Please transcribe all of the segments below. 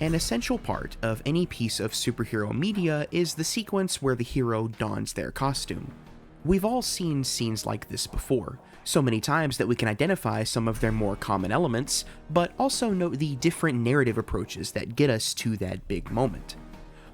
An essential part of any piece of superhero media is the sequence where the hero dons their costume. We've all seen scenes like this before, so many times that we can identify some of their more common elements, but also note the different narrative approaches that get us to that big moment.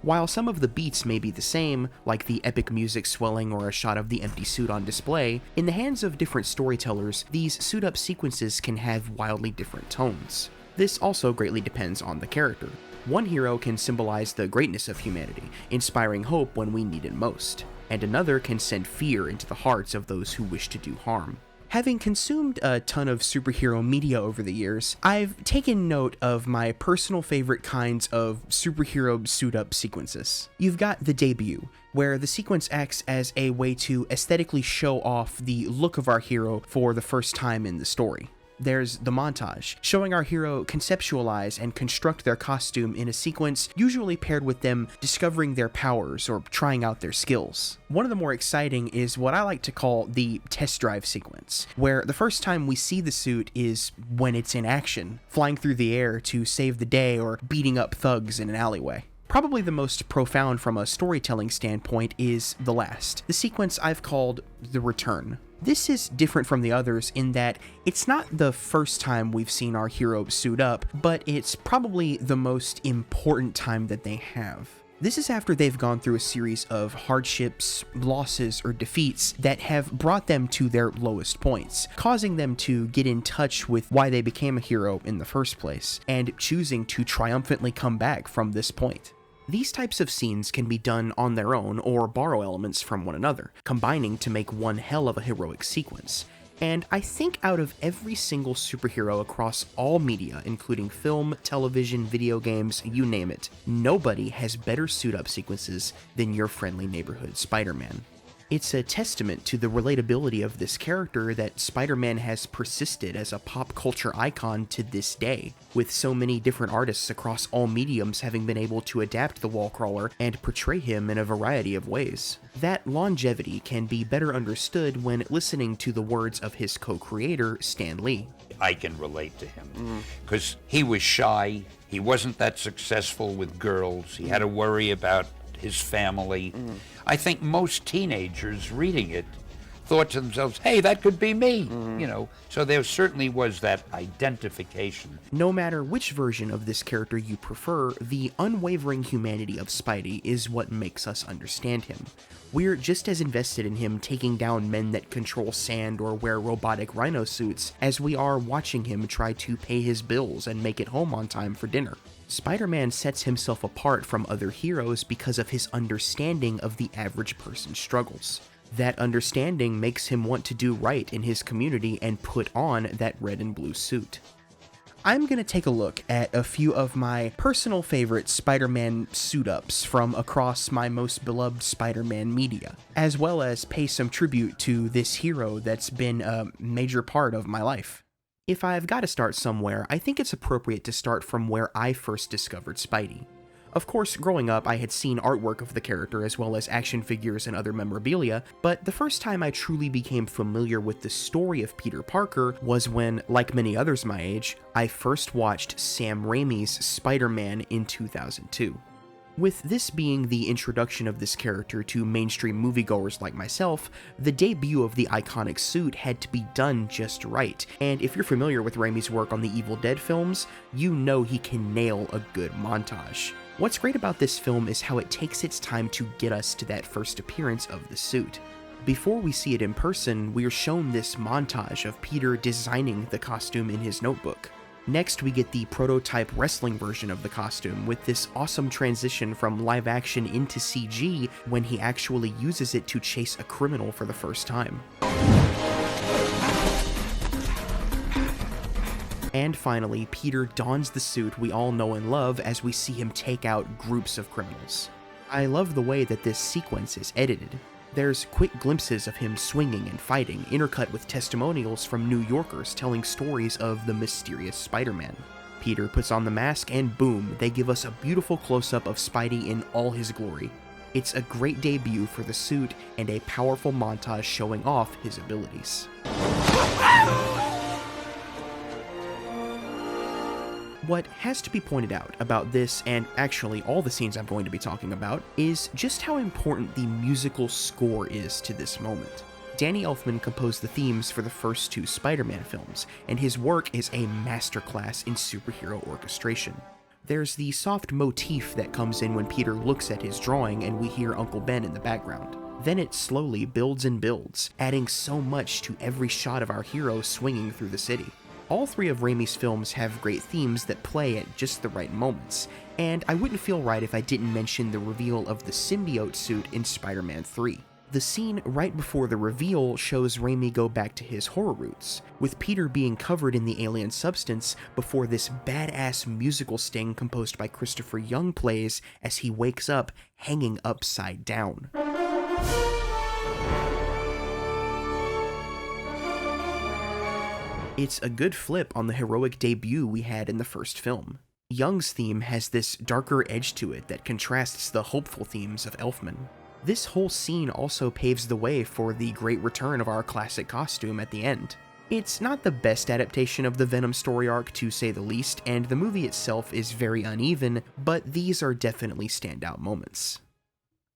While some of the beats may be the same, like the epic music swelling or a shot of the empty suit on display, in the hands of different storytellers, these suit-up sequences can have wildly different tones. This also greatly depends on the character. One hero can symbolize the greatness of humanity, inspiring hope when we need it most, and another can send fear into the hearts of those who wish to do harm. Having consumed a ton of superhero media over the years, I've taken note of my personal favorite kinds of superhero suit-up sequences. You've got the debut, where the sequence acts as a way to aesthetically show off the look of our hero for the first time in the story. There's the montage, showing our hero conceptualize and construct their costume in a sequence usually paired with them discovering their powers or trying out their skills. One of the more exciting is what I like to call the test drive sequence, where the first time we see the suit is when it's in action, flying through the air to save the day or beating up thugs in an alleyway. Probably the most profound from a storytelling standpoint is the last, the sequence I've called the return. This is different from the others in that it's not the first time we've seen our hero suit up, but it's probably the most important time that they have. This is after they've gone through a series of hardships, losses, or defeats that have brought them to their lowest points, causing them to get in touch with why they became a hero in the first place, and choosing to triumphantly come back from this point. These types of scenes can be done on their own or borrow elements from one another, combining to make one hell of a heroic sequence. And I think out of every single superhero across all media, including film, television, video games, you name it, nobody has better suit-up sequences than your friendly neighborhood Spider-Man. It's a testament to the relatability of this character that Spider-Man has persisted as a pop culture icon to this day, with so many different artists across all mediums having been able to adapt the wall-crawler and portray him in a variety of ways. That longevity can be better understood when listening to the words of his co-creator, Stan Lee. I can relate to him, because he was shy, he wasn't that successful with girls, he had to worry about his family. I think most teenagers reading it thought to themselves, hey, that could be me, so there certainly was that identification. No matter which version of this character you prefer, the unwavering humanity of Spidey is what makes us understand him. We're just as invested in him taking down men that control sand or wear robotic rhino suits as we are watching him try to pay his bills and make it home on time for dinner. Spider-Man sets himself apart from other heroes because of his understanding of the average person's struggles. That understanding makes him want to do right in his community and put on that red and blue suit. I'm going to take a look at a few of my personal favorite Spider-Man suit-ups from across my most beloved Spider-Man media, as well as pay some tribute to this hero that's been a major part of my life. If I've got to start somewhere, I think it's appropriate to start from where I first discovered Spidey. Of course, growing up, I had seen artwork of the character as well as action figures and other memorabilia, but the first time I truly became familiar with the story of Peter Parker was when, like many others my age, I first watched Sam Raimi's Spider-Man in 2002. With this being the introduction of this character to mainstream moviegoers like myself, the debut of the iconic suit had to be done just right, and if you're familiar with Raimi's work on the Evil Dead films, you know he can nail a good montage. What's great about this film is how it takes its time to get us to that first appearance of the suit. Before we see it in person, we're shown this montage of Peter designing the costume in his notebook. Next, we get the prototype wrestling version of the costume, with this awesome transition from live action into CG when he actually uses it to chase a criminal for the first time. And finally, Peter dons the suit we all know and love as we see him take out groups of criminals. I love the way that this sequence is edited. There's quick glimpses of him swinging and fighting, intercut with testimonials from New Yorkers telling stories of the mysterious Spider-Man. Peter puts on the mask and boom, they give us a beautiful close-up of Spidey in all his glory. It's a great debut for the suit and a powerful montage showing off his abilities. What has to be pointed out about this, and actually all the scenes I'm going to be talking about, is just how important the musical score is to this moment. Danny Elfman composed the themes for the first 2 Spider-Man films, and his work is a masterclass in superhero orchestration. There's the soft motif that comes in when Peter looks at his drawing and we hear Uncle Ben in the background. Then it slowly builds and builds, adding so much to every shot of our hero swinging through the city. All 3 of Raimi's films have great themes that play at just the right moments, and I wouldn't feel right if I didn't mention the reveal of the symbiote suit in Spider-Man 3. The scene right before the reveal shows Raimi go back to his horror roots, with Peter being covered in the alien substance before this badass musical sting composed by Christopher Young plays as he wakes up hanging upside down. It's a good flip on the heroic debut we had in the first film. Young's theme has this darker edge to it that contrasts the hopeful themes of Elfman. This whole scene also paves the way for the great return of our classic costume at the end. It's not the best adaptation of the Venom story arc, to say the least, and the movie itself is very uneven, but these are definitely standout moments.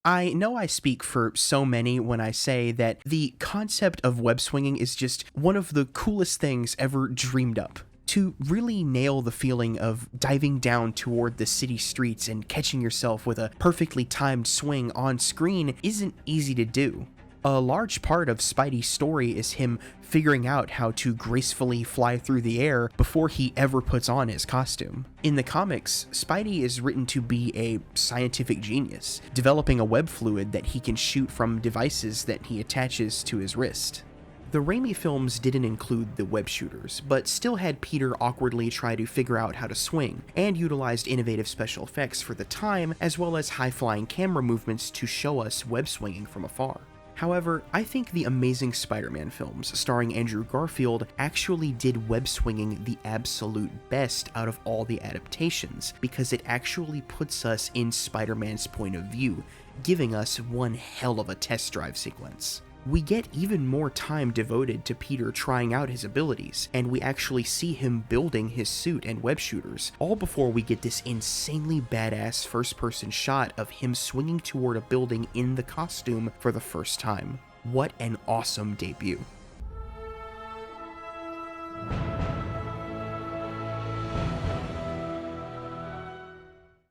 I know I speak for so many when I say that the concept of web swinging is just one of the coolest things ever dreamed up. To really nail the feeling of diving down toward the city streets and catching yourself with a perfectly timed swing on screen isn't easy to do. A large part of Spidey's story is him figuring out how to gracefully fly through the air before he ever puts on his costume. In the comics, Spidey is written to be a scientific genius, developing a web fluid that he can shoot from devices that he attaches to his wrist. The Raimi films didn't include the web shooters, but still had Peter awkwardly try to figure out how to swing, and utilized innovative special effects for the time, as well as high-flying camera movements to show us web swinging from afar. However, I think the Amazing Spider-Man films, starring Andrew Garfield, actually did web swinging the absolute best out of all the adaptations, because it actually puts us in Spider-Man's point of view, giving us one hell of a test drive sequence. We get even more time devoted to Peter trying out his abilities, and we actually see him building his suit and web shooters, all before we get this insanely badass first-person shot of him swinging toward a building in the costume for the first time. What an awesome debut.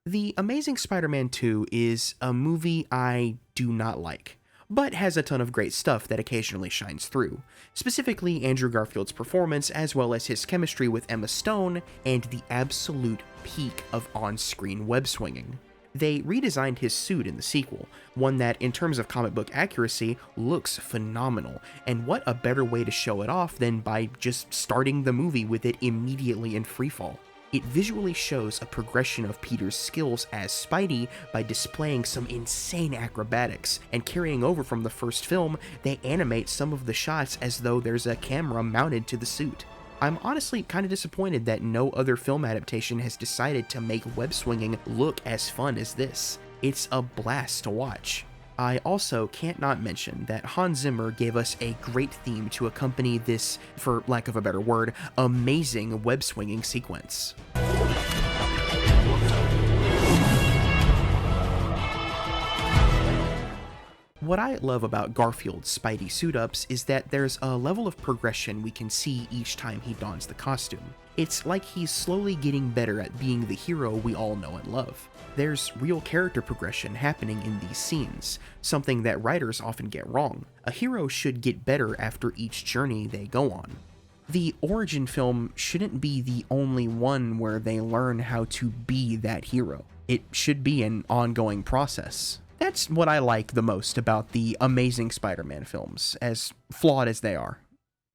The Amazing Spider-Man 2 is a movie I do not like, but has a ton of great stuff that occasionally shines through, specifically Andrew Garfield's performance as well as his chemistry with Emma Stone and the absolute peak of on-screen web swinging. They redesigned his suit in the sequel, one that, in terms of comic book accuracy, looks phenomenal, and what a better way to show it off than by just starting the movie with it immediately in freefall. It visually shows a progression of Peter's skills as Spidey by displaying some insane acrobatics, and carrying over from the first film, they animate some of the shots as though there's a camera mounted to the suit. I'm honestly kind of disappointed that no other film adaptation has decided to make web swinging look as fun as this. It's a blast to watch. I also can't not mention that Hans Zimmer gave us a great theme to accompany this, for lack of a better word, amazing web-swinging sequence. What I love about Garfield's Spidey suit-ups is that there's a level of progression we can see each time he dons the costume. It's like he's slowly getting better at being the hero we all know and love. There's real character progression happening in these scenes, something that writers often get wrong. A hero should get better after each journey they go on. The origin film shouldn't be the only one where they learn how to be that hero. It should be an ongoing process. That's what I like the most about the Amazing Spider-Man films, as flawed as they are.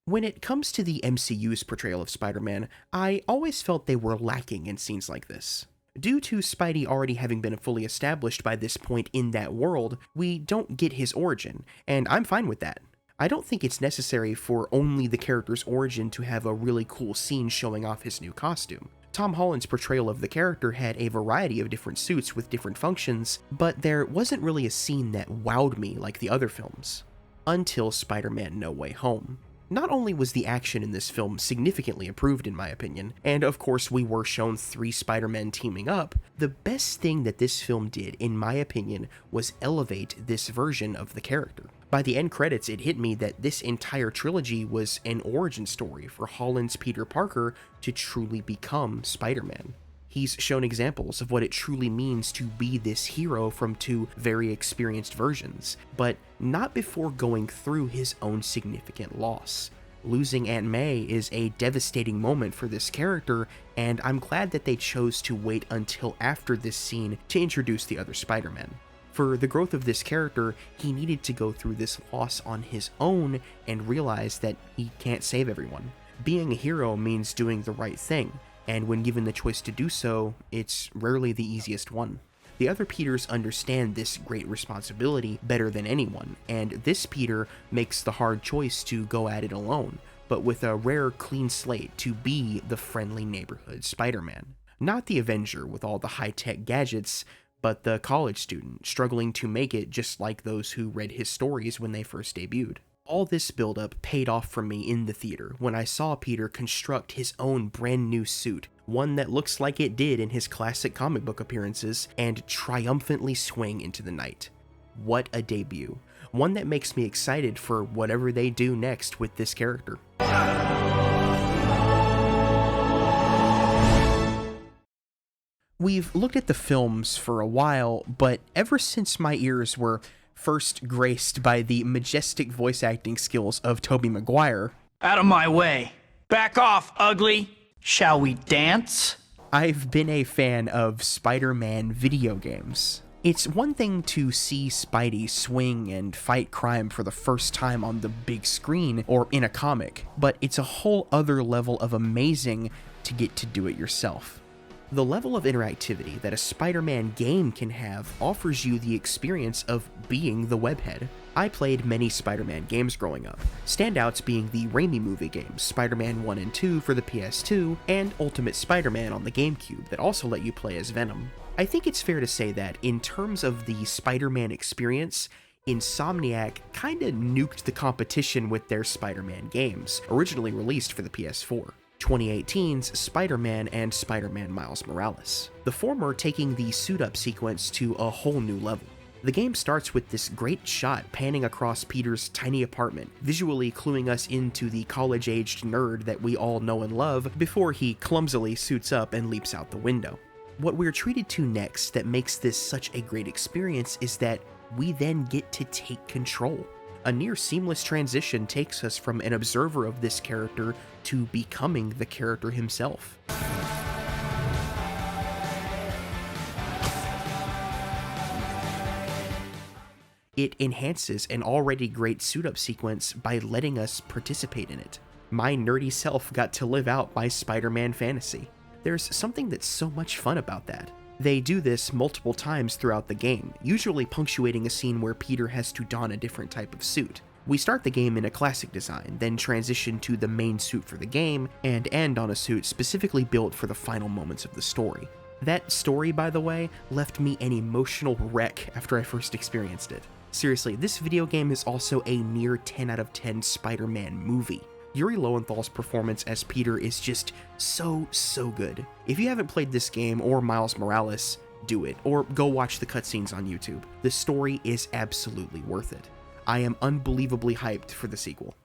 When it comes to the MCU's portrayal of Spider-Man, I always felt they were lacking in scenes like this. Due to Spidey already having been fully established by this point in that world, we don't get his origin, and I'm fine with that. I don't think it's necessary for only the character's origin to have a really cool scene showing off his new costume. Tom Holland's portrayal of the character had a variety of different suits with different functions, but there wasn't really a scene that wowed me like the other films. Until Spider-Man No Way Home. Not only was the action in this film significantly improved in my opinion, and of course we were shown 3 Spider-Men teaming up, the best thing that this film did, in my opinion, was elevate this version of the character. By the end credits, it hit me that this entire trilogy was an origin story for Holland's Peter Parker to truly become Spider-Man. He's shown examples of what it truly means to be this hero from 2 very experienced versions, but not before going through his own significant loss. Losing Aunt May is a devastating moment for this character, and I'm glad that they chose to wait until after this scene to introduce the other Spider-Men. For the growth of this character, he needed to go through this loss on his own and realize that he can't save everyone. Being a hero means doing the right thing, and when given the choice to do so, it's rarely the easiest one. The other Peters understand this great responsibility better than anyone, and this Peter makes the hard choice to go at it alone, but with a rare clean slate to be the friendly neighborhood Spider-Man. Not the Avenger with all the high-tech gadgets, but the college student struggling to make it just like those who read his stories when they first debuted. All this buildup paid off for me in the theater when I saw Peter construct his own brand new suit, one that looks like it did in his classic comic book appearances, and triumphantly swing into the night. What a debut. One that makes me excited for whatever they do next with this character. We've looked at the films for a while, but ever since my ears were first graced by the majestic voice acting skills of Tobey Maguire. Out of my way. Back off, ugly. Shall we dance? I've been a fan of Spider-Man video games. It's one thing to see Spidey swing and fight crime for the first time on the big screen or in a comic, but it's a whole other level of amazing to get to do it yourself. The level of interactivity that a Spider-Man game can have offers you the experience of being the webhead. I played many Spider-Man games growing up, standouts being the Raimi movie games, Spider-Man 1 and 2 for the PS2, and Ultimate Spider-Man on the GameCube that also let you play as Venom. I think it's fair to say that, in terms of the Spider-Man experience, Insomniac kinda nuked the competition with their Spider-Man games, originally released for the PS4. 2018's Spider-Man and Spider-Man Miles Morales, the former taking the suit-up sequence to a whole new level. The game starts with this great shot panning across Peter's tiny apartment, visually cluing us into the college-aged nerd that we all know and love before he clumsily suits up and leaps out the window. What we're treated to next that makes this such a great experience is that we then get to take control. A near seamless transition takes us from an observer of this character to becoming the character himself. It enhances an already great suit-up sequence by letting us participate in it. My nerdy self got to live out my Spider-Man fantasy. There's something that's so much fun about that. They do this multiple times throughout the game, usually punctuating a scene where Peter has to don a different type of suit. We start the game in a classic design, then transition to the main suit for the game, and end on a suit specifically built for the final moments of the story. That story, by the way, left me an emotional wreck after I first experienced it. Seriously, this video game is also a near 10 out of 10 Spider-Man movie. Yuri Lowenthal's performance as Peter is just so good. If you haven't played this game or Miles Morales, do it, or go watch the cutscenes on YouTube. The story is absolutely worth it. I am unbelievably hyped for the sequel.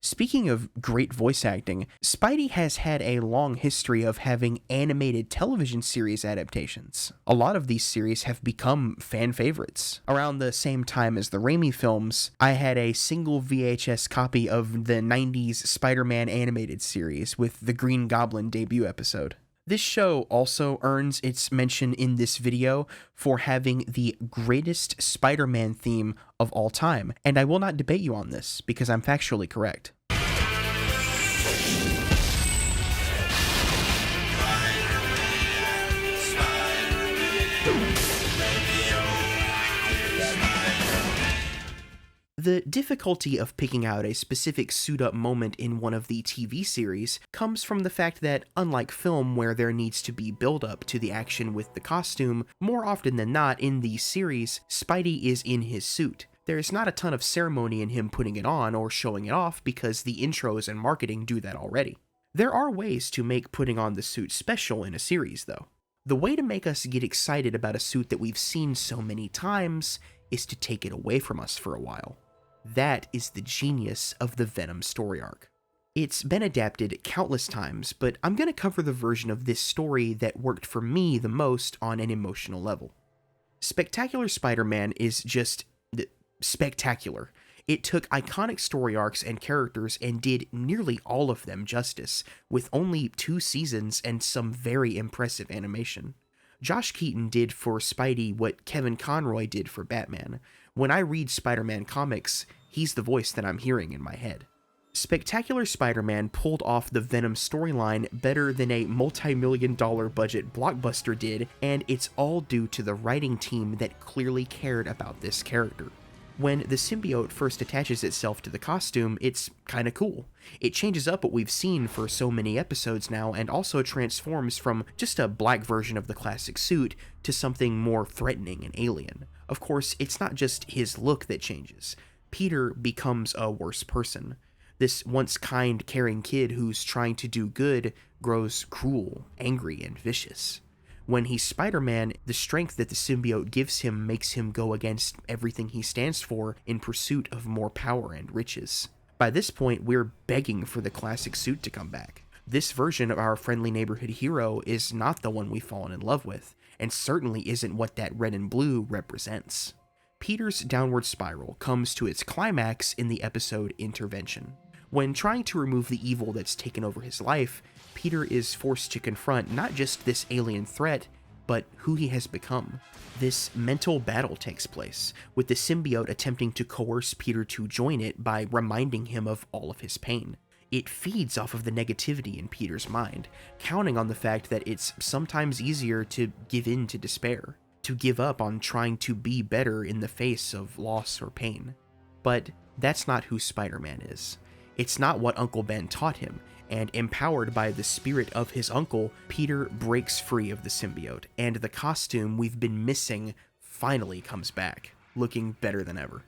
Speaking of great voice acting, Spidey has had a long history of having animated television series adaptations. A lot of these series have become fan favorites. Around the same time as the Raimi films, I had a single VHS copy of the 90s Spider-Man animated series with the Green Goblin debut episode. This show also earns its mention in this video for having the greatest Spider-Man theme of all time, and I will not debate you on this because I'm factually correct. The difficulty of picking out a specific suit-up moment in one of the TV series comes from the fact that, unlike film where there needs to be build-up to the action with the costume, more often than not in these series, Spidey is in his suit, There's not a ton of ceremony in him putting it on or showing it off because the intros and marketing do that already. There are ways to make putting on the suit special in a series, though. The way to make us get excited about a suit that we've seen so many times is to take it away from us for a while. That is the genius of the Venom story arc. It's been adapted countless times, but I'm going to cover the version of this story that worked for me the most on an emotional level. Spectacular Spider-Man is just spectacular. It took iconic story arcs and characters and did nearly all of them justice, with only 2 seasons and some very impressive animation. Josh Keaton did for Spidey what Kevin Conroy did for Batman. When I read Spider-Man comics, he's the voice that I'm hearing in my head. Spectacular Spider-Man pulled off the Venom storyline better than a multi-million-dollar budget blockbuster did, and it's all due to the writing team that clearly cared about this character. When the symbiote first attaches itself to the costume, it's kinda cool. It changes up what we've seen for so many episodes now and also transforms from just a black version of the classic suit to something more threatening and alien. Of course, it's not just his look that changes. Peter becomes a worse person. This once kind, caring kid who's trying to do good grows cruel, angry, and vicious. When he's Spider-Man, the strength that the symbiote gives him makes him go against everything he stands for in pursuit of more power and riches. By this point, we're begging for the classic suit to come back. This version of our friendly neighborhood hero is not the one we've fallen in love with, and certainly isn't what that red and blue represents. Peter's downward spiral comes to its climax in the episode Intervention. When trying to remove the evil that's taken over his life, Peter is forced to confront not just this alien threat, but who he has become. This mental battle takes place, with the symbiote attempting to coerce Peter to join it by reminding him of all of his pain. It feeds off of the negativity in Peter's mind, counting on the fact that it's sometimes easier to give in to despair, to give up on trying to be better in the face of loss or pain. But that's not who Spider-Man is. It's not what Uncle Ben taught him, and empowered by the spirit of his uncle, Peter breaks free of the symbiote, and the costume we've been missing finally comes back, looking better than ever.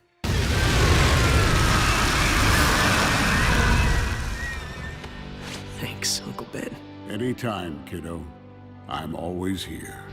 Thanks, Uncle Ben. Anytime, kiddo. I'm always here.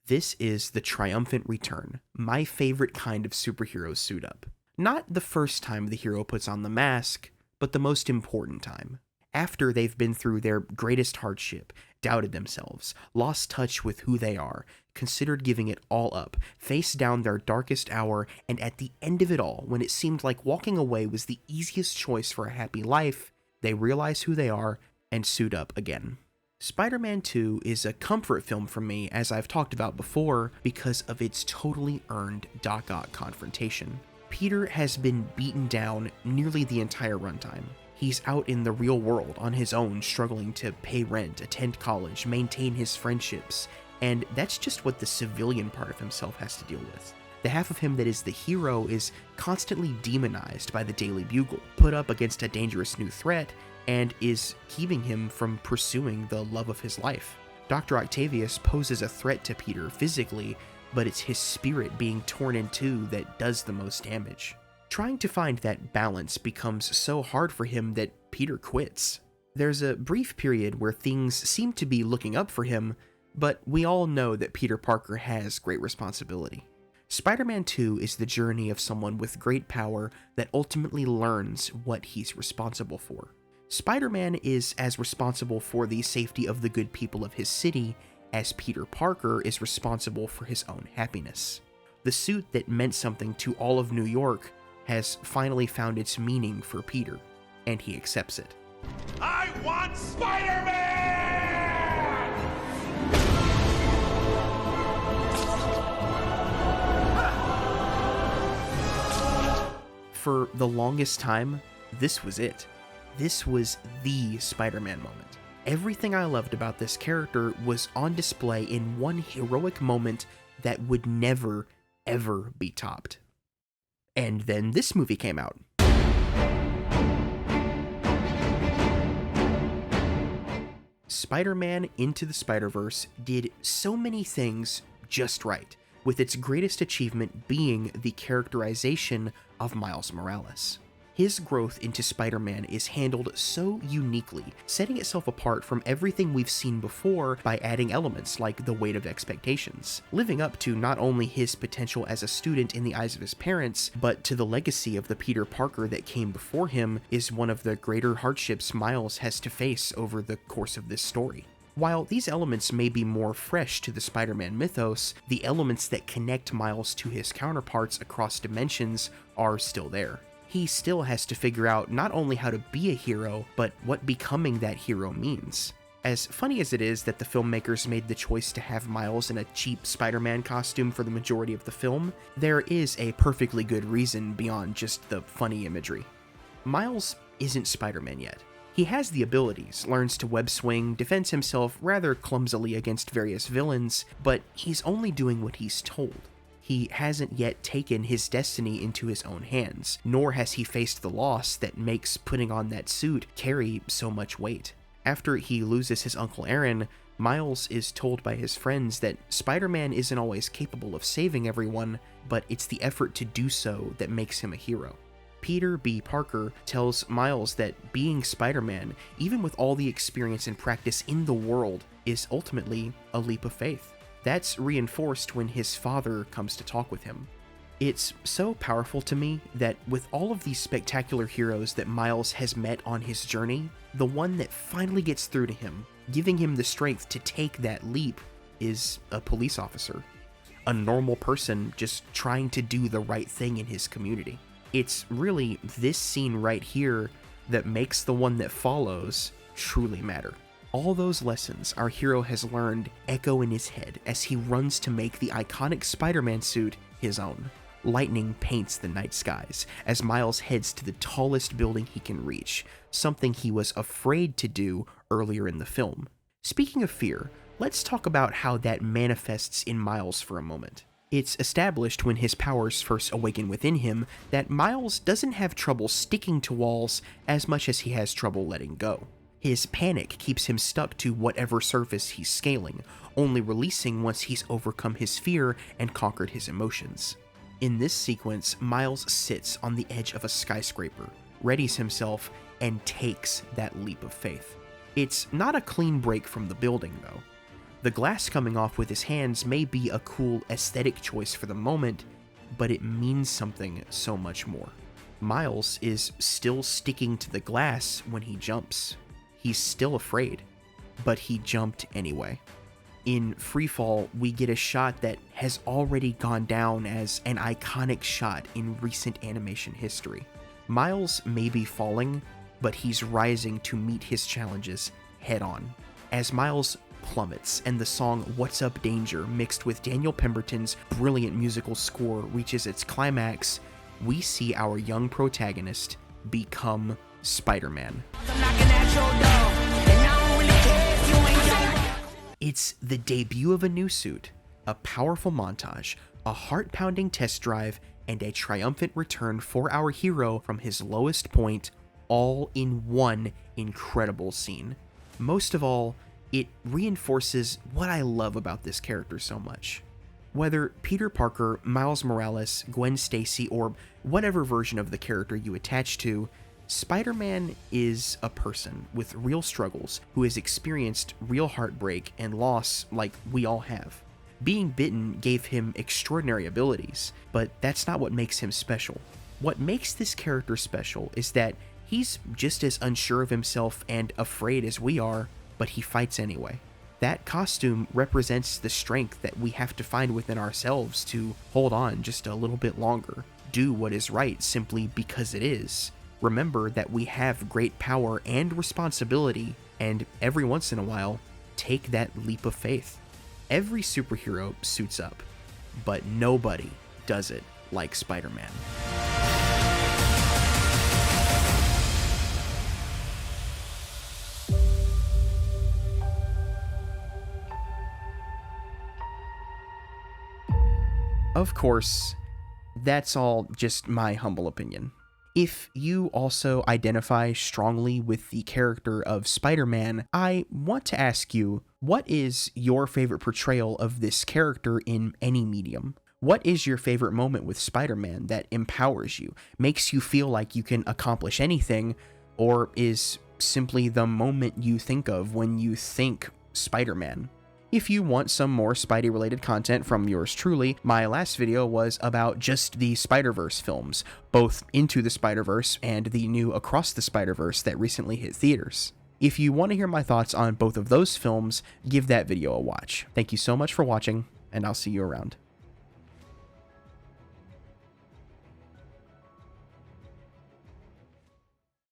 This is the triumphant return, my favorite kind of superhero suit up. Not the first time the hero puts on the mask, but the most important time. After they've been through their greatest hardship, doubted themselves, lost touch with who they are, considered giving it all up, faced down their darkest hour, and at the end of it all, when it seemed like walking away was the easiest choice for a happy life, they realize who they are and suit up again. Spider-Man 2 is a comfort film for me, as I've talked about before, because of its totally earned Doc Ock confrontation. Peter has been beaten down nearly the entire runtime. He's out in the real world on his own, struggling to pay rent, attend college, maintain his friendships, and that's just what the civilian part of himself has to deal with. The half of him that is the hero is constantly demonized by the Daily Bugle, put up against a dangerous new threat, and is keeping him from pursuing the love of his life. Dr. Octavius poses a threat to Peter physically, but it's his spirit being torn in two that does the most damage. Trying to find that balance becomes so hard for him that Peter quits. There's a brief period where things seem to be looking up for him, but we all know that Peter Parker has great responsibility. Spider-Man 2 is the journey of someone with great power that ultimately learns what he's responsible for. Spider-Man is as responsible for the safety of the good people of his city as Peter Parker is responsible for his own happiness. The suit that meant something to all of New York has finally found its meaning for Peter, and he accepts it. I want Spider-Man! For the longest time, this was it. This was the Spider-Man moment. Everything I loved about this character was on display in one heroic moment that would never, ever be topped. And then this movie came out. Spider-Man Into the Spider-Verse did so many things just right. with its greatest achievement being the characterization of Miles Morales. His growth into Spider-Man is handled so uniquely, setting itself apart from everything we've seen before by adding elements like the weight of expectations, living up to not only his potential as a student in the eyes of his parents, but to the legacy of the Peter Parker that came before him is one of the greater hardships Miles has to face over the course of this story. While these elements may be more fresh to the Spider-Man mythos, the elements that connect Miles to his counterparts across dimensions are still there. He still has to figure out not only how to be a hero, but what becoming that hero means. As funny as it is that the filmmakers made the choice to have Miles in a cheap Spider-Man costume for the majority of the film, there is a perfectly good reason beyond just the funny imagery. Miles isn't Spider-Man yet. He has the abilities, learns to web swing, defends himself rather clumsily against various villains, but he's only doing what he's told. He hasn't yet taken his destiny into his own hands, nor has he faced the loss that makes putting on that suit carry so much weight. After he loses his Uncle Aaron, Miles is told by his friends that Spider-Man isn't always capable of saving everyone, but it's the effort to do so that makes him a hero. Peter B. Parker tells Miles that being Spider-Man, even with all the experience and practice in the world, is ultimately a leap of faith. That's reinforced when his father comes to talk with him. It's so powerful to me that with all of these spectacular heroes that Miles has met on his journey, the one that finally gets through to him, giving him the strength to take that leap, is a police officer. A normal person just trying to do the right thing in his community. It's really this scene right here that makes the one that follows truly matter. All those lessons our hero has learned echo in his head as he runs to make the iconic Spider-Man suit his own. Lightning paints the night skies as Miles heads to the tallest building he can reach, something he was afraid to do earlier in the film. Speaking of fear, let's talk about how that manifests in Miles for a moment. It's established when his powers first awaken within him that Miles doesn't have trouble sticking to walls as much as he has trouble letting go. His panic keeps him stuck to whatever surface he's scaling, only releasing once he's overcome his fear and conquered his emotions. In this sequence, Miles sits on the edge of a skyscraper, readies himself, and takes that leap of faith. It's not a clean break from the building, though. The glass coming off with his hands may be a cool aesthetic choice for the moment, but it means something so much more. Miles is still sticking to the glass when he jumps. He's still afraid, but he jumped anyway. In Freefall, we get a shot that has already gone down as an iconic shot in recent animation history. Miles may be falling, but he's rising to meet his challenges head on. As Miles plummets and the song What's Up Danger mixed with Daniel Pemberton's brilliant musical score reaches its climax, we see our young protagonist become Spider-Man. It's the debut of a new suit, a powerful montage, a heart-pounding test drive, and a triumphant return for our hero from his lowest point, all in one incredible scene. Most of all, it reinforces what I love about this character so much. Whether Peter Parker, Miles Morales, Gwen Stacy, or whatever version of the character you attach to, Spider-Man is a person with real struggles who has experienced real heartbreak and loss like we all have. Being bitten gave him extraordinary abilities, but that's not what makes him special. What makes this character special is that he's just as unsure of himself and afraid as we are, but he fights anyway. That costume represents the strength that we have to find within ourselves to hold on just a little bit longer, do what is right simply because it is. Remember that we have great power and responsibility, and every once in a while, take that leap of faith. Every superhero suits up, but nobody does it like Spider-Man. Of course, that's all just my humble opinion. If you also identify strongly with the character of Spider-Man, I want to ask you, what is your favorite portrayal of this character in any medium? What is your favorite moment with Spider-Man that empowers you, makes you feel like you can accomplish anything, or is simply the moment you think of when you think Spider-Man? If you want some more Spidey-related content from yours truly, my last video was about just the Spider-Verse films, both Into the Spider-Verse and the new Across the Spider-Verse that recently hit theaters. If you want to hear my thoughts on both of those films, give that video a watch. Thank you so much for watching, and I'll see you around.